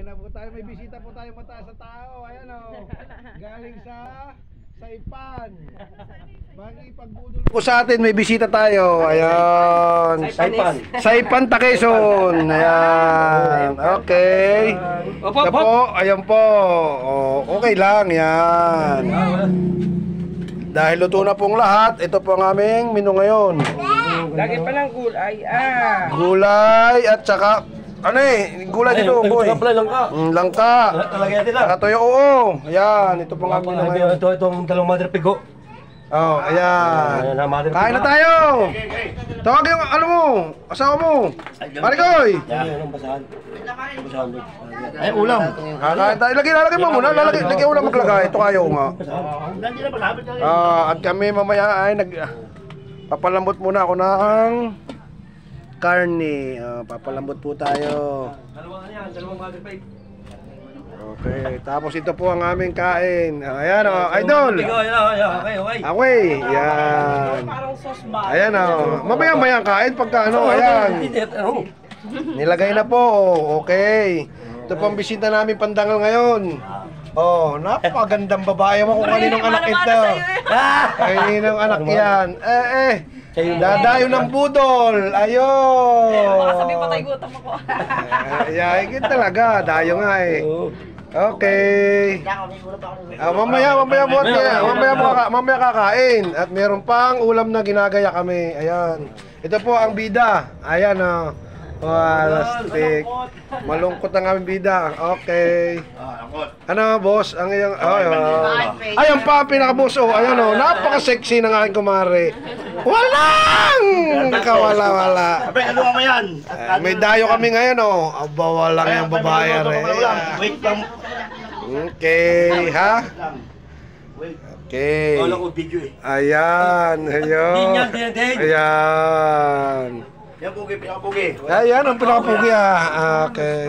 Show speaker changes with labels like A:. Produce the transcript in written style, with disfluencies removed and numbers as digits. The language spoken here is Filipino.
A: na po tayo. May bisita po tayo mataas sa tao. Ayan o. Galing sa Saipan. Pagbudol po sa atin, may bisita tayo. Ayan. Saipan Quezon. Ayan. Okay. Ito po. Ayan po. Okay lang. Yan. Dahil luto na pong lahat, ito po ang aming menu ngayon.
B: Lagi pa ng gulay.
A: Gulay at saka ano gulay dito, boy. Langka.
C: Talagyan natin lang.
A: Katoyo, oo. Ayan, ito pong aming menu ngayon.
C: Itong dalawang mother pig ko.
A: Oh, ayan. Kain na tayo. Tawag yung ano mo, asawa mo. Marikoy.
C: Ay, ulam.
A: Kakain tayo. Lalagay mo muna. Lagay ulam maglagay. Ito kayo nga. At kami mamaya ay papalambot muna ako ng karne. Papalambot po tayo.
C: Dalawang mother pig.
A: Okay, tapos ito po ang aming kain. Ayan o, idol. Okay, yan. Ayan o, mamaya kain pagka ano, ayan. Nilagay na po, okay. Ito po ang bisita namin pandangal ngayon. Oh, napakagandang babae mo kung kaninong anak ito. Kaninong anak yan. Dadayo ng budol. Ayun.
D: Baka sabi patay gutom ako.
A: Ay, talaga, dayo nga eh. Okay. Mamaya kakain at meron pang ulam na ginagaya kami. Ayan. Ito po ang bida. Ayan oh. Plastic. Malungkot ang aming bida. Okay. Ano boss? Ang iyong ayan pa pinaka-boss oh. Ayan oh. Napaka-sexy ng aking kumare. Walang! Wala.
C: Ano mo yan?
A: May dayo kami ngayon oh. Aba walang yung babae re.
C: Wait lang.
A: Okay, ha? Okay.
C: Wala ko video eh.
A: Ayan. Ayan.
C: Yan pugi, pinakapugi.
A: Ayan ang pinakapugi ah. Okay.